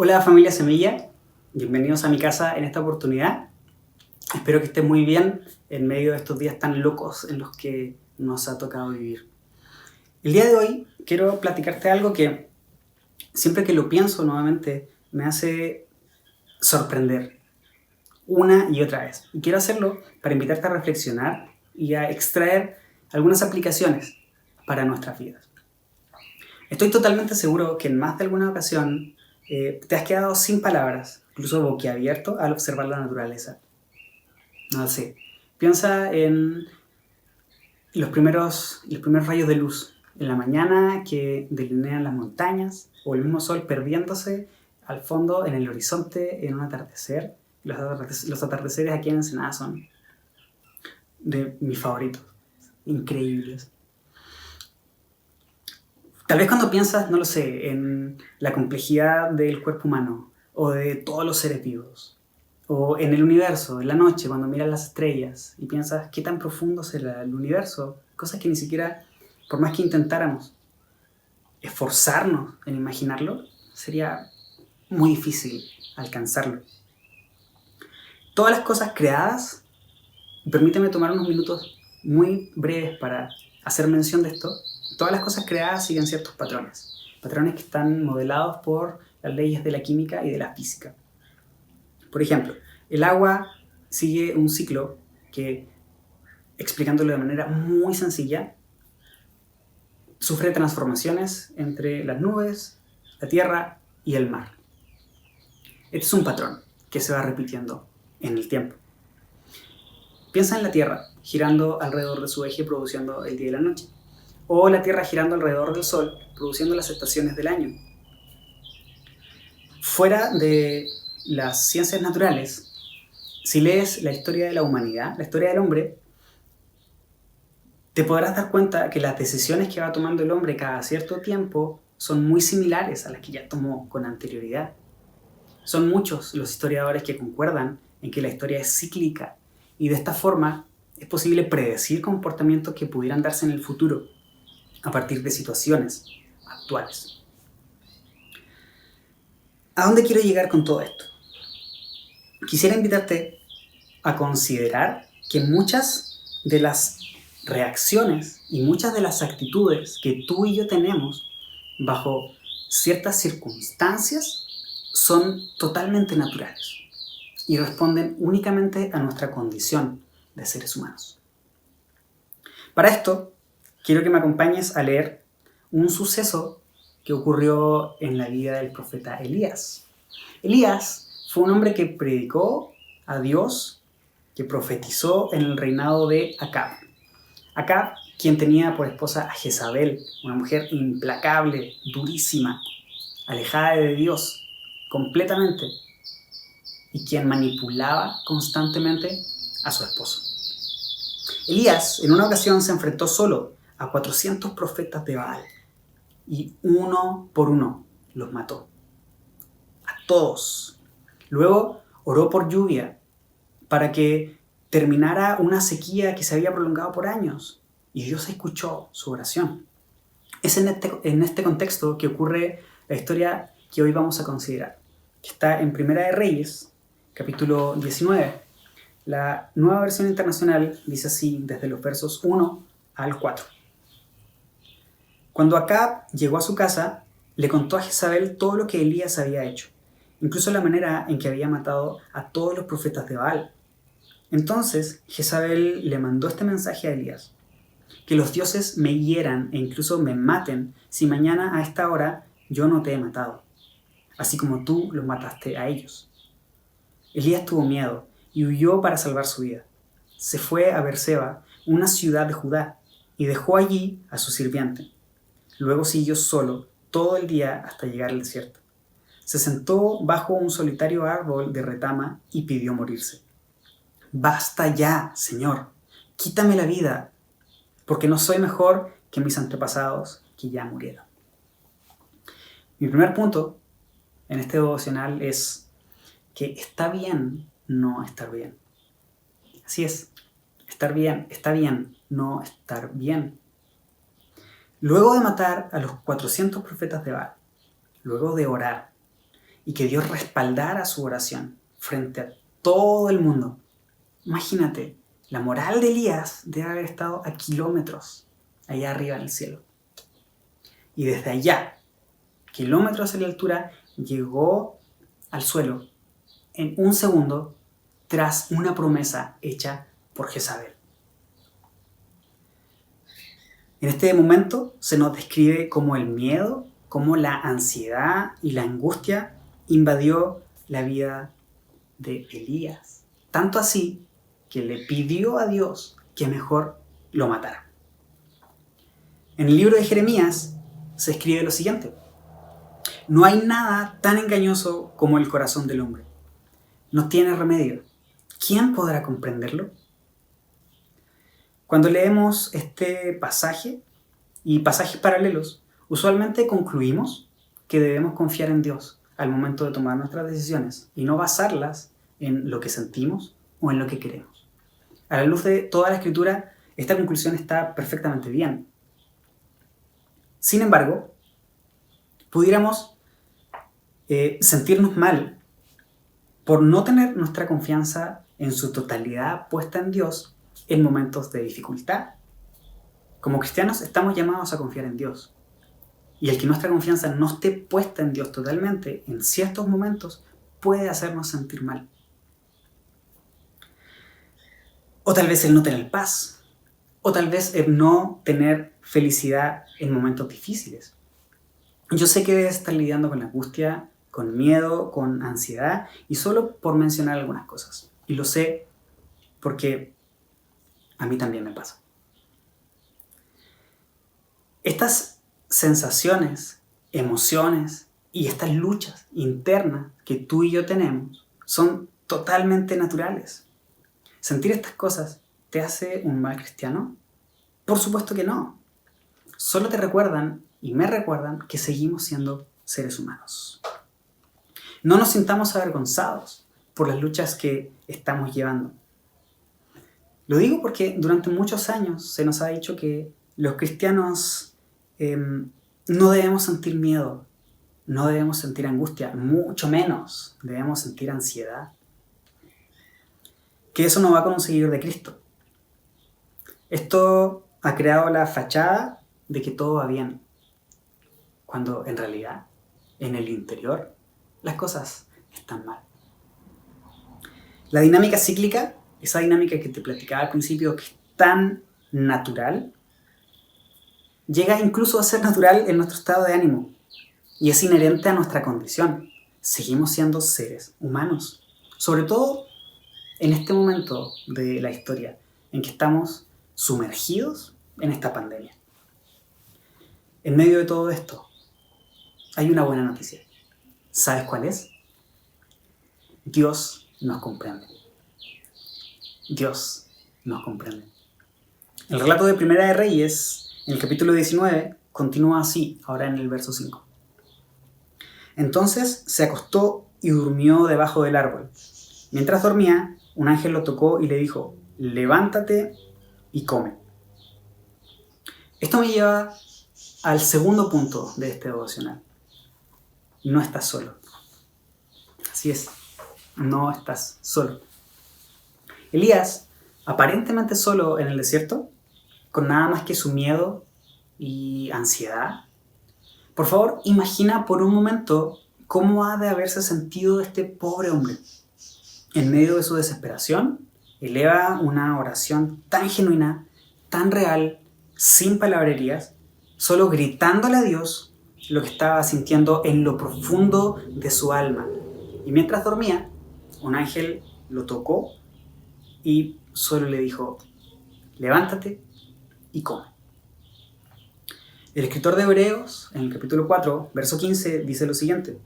Hola familia Semilla, bienvenidos a mi casa en esta oportunidad. Espero que estés muy bien en medio de estos días tan locos en los que nos ha tocado vivir. El día de hoy quiero platicarte algo que siempre que lo pienso nuevamente me hace sorprender una y otra vez. Y quiero hacerlo para invitarte a reflexionar y a extraer algunas aplicaciones para nuestras vidas. Estoy totalmente seguro que en más de alguna ocasión te has quedado sin palabras, incluso boquiabierto al observar la naturaleza. No sé, piensa en los primeros rayos de luz en la mañana que delinean las montañas o el mismo sol perdiéndose al fondo en el horizonte en un atardecer. Los atardeceres aquí en Ensenada son de mis favoritos, increíbles. Tal vez cuando piensas, no lo sé, en la complejidad del cuerpo humano o de todos los seres vivos, o en el universo, en la noche, cuando miras las estrellas y piensas qué tan profundo será el universo, cosas que ni siquiera, por más que intentáramos esforzarnos en imaginarlo, sería muy difícil alcanzarlo. Todas las cosas creadas, permíteme tomar unos minutos muy breves para hacer mención de esto. Todas las cosas creadas siguen ciertos patrones que están modelados por las leyes de la química y de la física. Por ejemplo, el agua sigue un ciclo que, explicándolo de manera muy sencilla, sufre transformaciones entre las nubes, la tierra y el mar. Este es un patrón que se va repitiendo en el tiempo. Piensa en la Tierra girando alrededor de su eje produciendo el día y la noche, o la Tierra girando alrededor del Sol produciendo las estaciones del año. Fuera de las ciencias naturales, si lees la historia de la humanidad, la historia del hombre, te podrás dar cuenta que las decisiones que va tomando el hombre cada cierto tiempo son muy similares a las que ya tomó con anterioridad. Son muchos los historiadores que concuerdan en que la historia es cíclica y de esta forma es posible predecir comportamientos que pudieran darse en el futuro a partir de situaciones actuales. ¿A dónde quiero llegar con todo esto? Quisiera invitarte a considerar que muchas de las reacciones y muchas de las actitudes que tú y yo tenemos bajo ciertas circunstancias son totalmente naturales y responden únicamente a nuestra condición de seres humanos. Para esto, quiero que me acompañes a leer un suceso que ocurrió en la vida del profeta Elías. Elías fue un hombre que predicó a Dios, que profetizó en el reinado de Acab. Acab, quien tenía por esposa a Jezabel, una mujer implacable, durísima, alejada de Dios completamente, y quien manipulaba constantemente a su esposo. Elías en una ocasión se enfrentó solo a 400 profetas de Baal y uno por uno los mató. A todos. Luego oró por lluvia para que terminara una sequía que se había prolongado por años y Dios escuchó su oración. Es en este contexto que ocurre la historia que hoy vamos a considerar, que está en Primera de Reyes, capítulo 19. La Nueva Versión Internacional dice así desde los versos 1 al 4. Cuando Acab llegó a su casa, le contó a Jezabel todo lo que Elías había hecho, incluso la manera en que había matado a todos los profetas de Baal. Entonces Jezabel le mandó este mensaje a Elías: que los dioses me hieran e incluso me maten si mañana a esta hora yo no te he matado, así como tú los mataste a ellos. Elías tuvo miedo y huyó para salvar su vida. Se fue a Beerseba, una ciudad de Judá, y dejó allí a su sirviente. Luego siguió solo todo el día hasta llegar al desierto. Se sentó bajo un solitario árbol de retama y pidió morirse. «Basta ya, Señor, quítame la vida, porque no soy mejor que mis antepasados que ya murieron». Mi primer punto en este devocional es que está bien no estar bien. Así es, está bien no estar bien. Luego de matar a los 400 profetas de Baal, luego de orar y que Dios respaldara su oración frente a todo el mundo. Imagínate, la moral de Elías debe haber estado a kilómetros allá arriba en el cielo. Y desde allá, kilómetros en la altura, llegó al suelo en un segundo tras una promesa hecha por Jezabel. En este momento se nos describe cómo el miedo, cómo la ansiedad y la angustia invadió la vida de Elías. Tanto así que le pidió a Dios que mejor lo matara. En el libro de Jeremías se escribe lo siguiente: no hay nada tan engañoso como el corazón del hombre. No tiene remedio. ¿Quién podrá comprenderlo? Cuando leemos este pasaje y pasajes paralelos, usualmente concluimos que debemos confiar en Dios al momento de tomar nuestras decisiones y no basarlas en lo que sentimos o en lo que queremos. A la luz de toda la Escritura, esta conclusión está perfectamente bien. Sin embargo, pudiéramos sentirnos mal por no tener nuestra confianza en su totalidad puesta en Dios en momentos de dificultad. Como cristianos estamos llamados a confiar en Dios. Y el que nuestra confianza no esté puesta en Dios totalmente, en ciertos momentos, puede hacernos sentir mal. O tal vez el no tener paz. O tal vez el no tener felicidad en momentos difíciles. Yo sé que debes estar lidiando con la angustia, con miedo, con ansiedad, y solo por mencionar algunas cosas. Y lo sé porque a mí también me pasa. Estas sensaciones, emociones y estas luchas internas que tú y yo tenemos son totalmente naturales. ¿Sentir estas cosas te hace un mal cristiano? Por supuesto que no. Solo te recuerdan y me recuerdan que seguimos siendo seres humanos. No nos sintamos avergonzados por las luchas que estamos llevando. Lo digo porque durante muchos años se nos ha dicho que los cristianos no debemos sentir miedo, no debemos sentir angustia, mucho menos debemos sentir ansiedad. Que eso no va con un seguidor de Cristo. Esto ha creado la fachada de que todo va bien, cuando en realidad, en el interior, las cosas están mal. La dinámica cíclica, esa dinámica que te platicaba al principio, que es tan natural, llega incluso a ser natural en nuestro estado de ánimo y es inherente a nuestra condición. Seguimos siendo seres humanos, sobre todo en este momento de la historia en que estamos sumergidos en esta pandemia. En medio de todo esto, hay una buena noticia. ¿Sabes cuál es? Dios nos comprende. Dios nos comprende. El relato de Primera de Reyes, en el capítulo 19, continúa así, ahora en el verso 5. Entonces se acostó y durmió debajo del árbol. Mientras dormía, un ángel lo tocó y le dijo: levántate y come. Esto me lleva al segundo punto de este devocional. No estás solo. Así es, no estás solo. Elías, aparentemente solo en el desierto, con nada más que su miedo y ansiedad. Por favor, imagina por un momento cómo ha de haberse sentido este pobre hombre. En medio de su desesperación, eleva una oración tan genuina, tan real, sin palabrerías, solo gritándole a Dios lo que estaba sintiendo en lo profundo de su alma. Y mientras dormía, un ángel lo tocó y solo le dijo: levántate y come. El escritor de Hebreos, en el capítulo 4, verso 15, dice lo siguiente: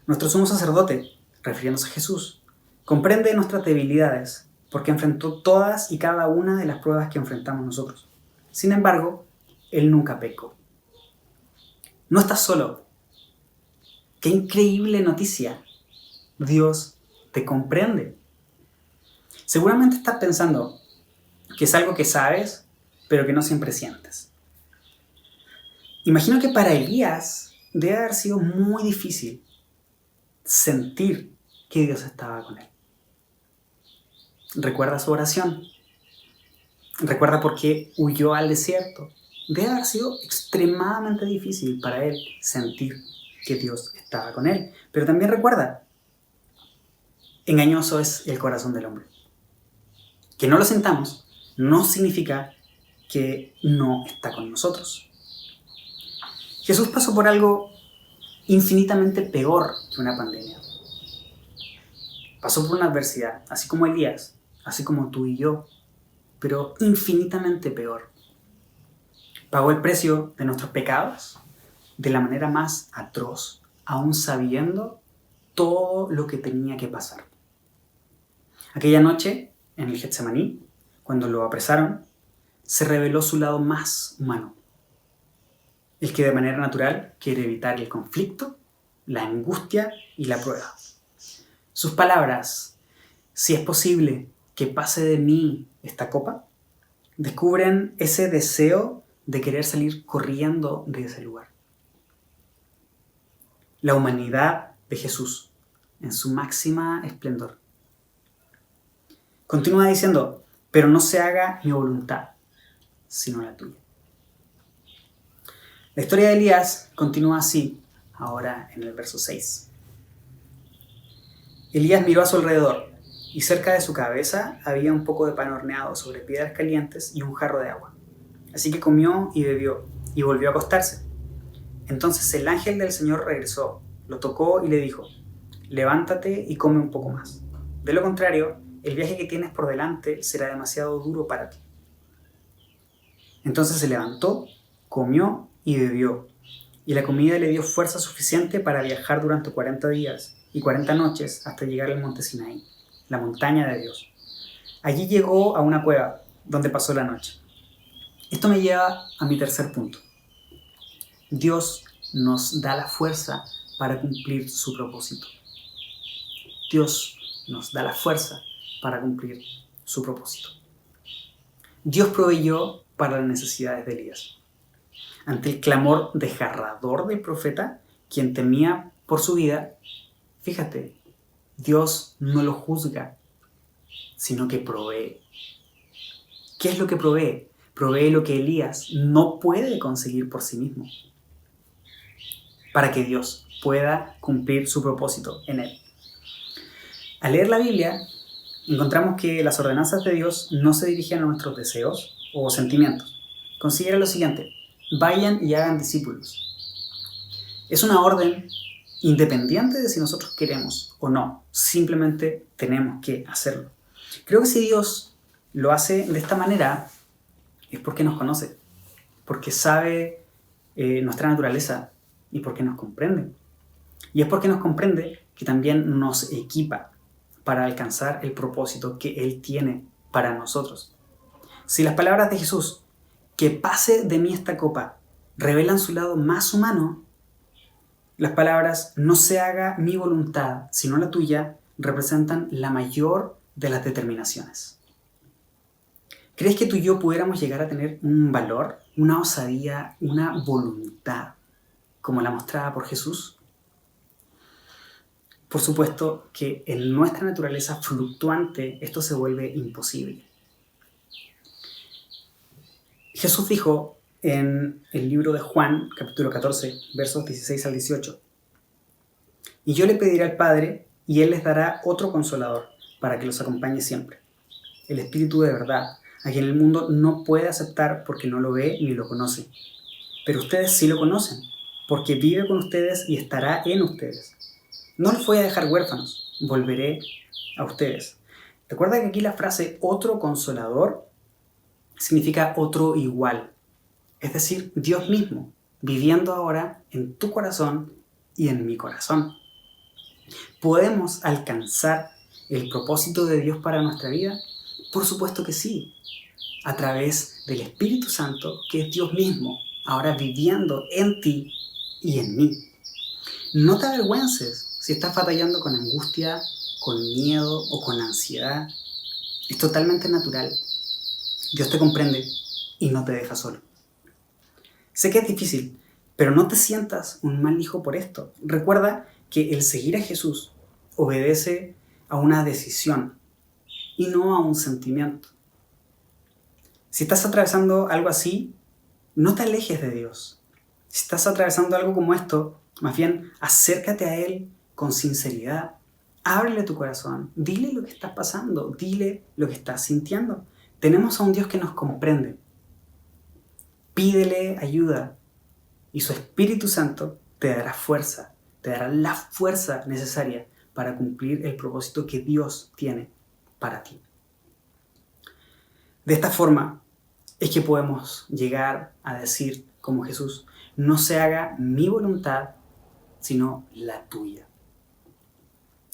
nuestro sumo sacerdote, refiriéndose a Jesús, comprende nuestras debilidades porque enfrentó todas y cada una de las pruebas que enfrentamos nosotros. Sin embargo, Él nunca pecó. No estás solo. ¡Qué increíble noticia! Dios te comprende. Seguramente estás pensando que es algo que sabes, pero que no siempre sientes. Imagino que para Elías debe haber sido muy difícil sentir que Dios estaba con él. Recuerda su oración. Recuerda por qué huyó al desierto. Debe haber sido extremadamente difícil para él sentir que Dios estaba con él. Pero también recuerda, engañoso es el corazón del hombre. Que no lo sintamos no significa que no está con nosotros. Jesús pasó por algo infinitamente peor que una pandemia. Pasó por una adversidad, así como Elías, así como tú y yo, pero infinitamente peor. Pagó el precio de nuestros pecados de la manera más atroz, aún sabiendo todo lo que tenía que pasar. Aquella noche, en el Getsemaní, cuando lo apresaron, se reveló su lado más humano. El que de manera natural quiere evitar el conflicto, la angustia y la prueba. Sus palabras, si es posible que pase de mí esta copa, descubren ese deseo de querer salir corriendo de ese lugar. La humanidad de Jesús en su máxima esplendor. Continúa diciendo, pero no se haga mi voluntad, sino la tuya. La historia de Elías continúa así, ahora en el verso 6. Elías miró a su alrededor, y cerca de su cabeza había un poco de pan horneado sobre piedras calientes y un jarro de agua. Así que comió y bebió, y volvió a acostarse. Entonces el ángel del Señor regresó, lo tocó y le dijo, levántate y come un poco más. De lo contrario, el viaje que tienes por delante será demasiado duro para ti. Entonces se levantó, comió y bebió, y la comida le dio fuerza suficiente para viajar durante 40 días y 40 noches hasta llegar al monte Sinaí, la montaña de Dios. Allí llegó a una cueva, donde pasó la noche. Esto me lleva a mi tercer punto. Dios nos da la fuerza para cumplir su propósito. Dios nos da la fuerza para cumplir su propósito. Dios proveyó para las necesidades de Elías. Ante el clamor desgarrador del profeta, quien temía por su vida, fíjate, Dios no lo juzga, sino que provee. ¿Qué es lo que provee? Provee lo que Elías no puede conseguir por sí mismo, para que Dios pueda cumplir su propósito en él. Al leer la Biblia, encontramos que las ordenanzas de Dios no se dirigen a nuestros deseos o sentimientos. Considera lo siguiente, vayan y hagan discípulos. Es una orden independiente de si nosotros queremos o no, simplemente tenemos que hacerlo. Creo que si Dios lo hace de esta manera es porque nos conoce, porque sabe nuestra naturaleza y porque nos comprende. Y es porque nos comprende que también nos equipa para alcanzar el propósito que Él tiene para nosotros. Si las palabras de Jesús, que pase de mí esta copa, revelan su lado más humano, las palabras no se haga mi voluntad, sino la tuya, representan la mayor de las determinaciones. ¿Crees que tú y yo pudiéramos llegar a tener un valor, una osadía, una voluntad como la mostrada por Jesús? Por supuesto que en nuestra naturaleza fluctuante esto se vuelve imposible. Jesús dijo en el libro de Juan, capítulo 14, versos 16 al 18, y yo le pediré al Padre, y Él les dará otro consolador, para que los acompañe siempre. El Espíritu de verdad, a quien el mundo no puede aceptar porque no lo ve ni lo conoce. Pero ustedes sí lo conocen, porque vive con ustedes y estará en ustedes. No los voy a dejar huérfanos, volveré a ustedes. Recuerda que aquí la frase otro consolador significa otro igual. Es decir, Dios mismo, viviendo ahora en tu corazón y en mi corazón. ¿Podemos alcanzar el propósito de Dios para nuestra vida? Por supuesto que sí, a través del Espíritu Santo, que es Dios mismo, ahora viviendo en ti y en mí. No te avergüences si estás batallando con angustia, con miedo o con ansiedad. Es totalmente natural. Dios te comprende y no te deja solo. Sé que es difícil, pero no te sientas un mal hijo por esto. Recuerda que el seguir a Jesús obedece a una decisión y no a un sentimiento. Si estás atravesando algo así, no te alejes de Dios. Si estás atravesando algo como esto, más bien acércate a Él con sinceridad. Ábrele tu corazón, dile lo que estás pasando, dile lo que estás sintiendo. Tenemos a un Dios que nos comprende. Pídele ayuda y su Espíritu Santo te dará fuerza, te dará la fuerza necesaria para cumplir el propósito que Dios tiene para ti. De esta forma es que podemos llegar a decir, como Jesús, no se haga mi voluntad, sino la tuya.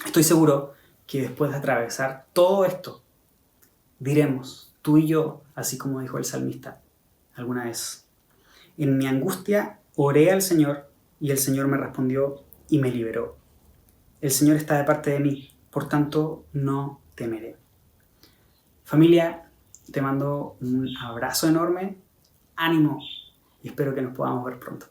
Estoy seguro que después de atravesar todo esto, diremos, tú y yo, así como dijo el salmista alguna vez, en mi angustia oré al Señor y el Señor me respondió y me liberó. El Señor está de parte de mí, por tanto no temeré. Familia, te mando un abrazo enorme, ánimo y espero que nos podamos ver pronto.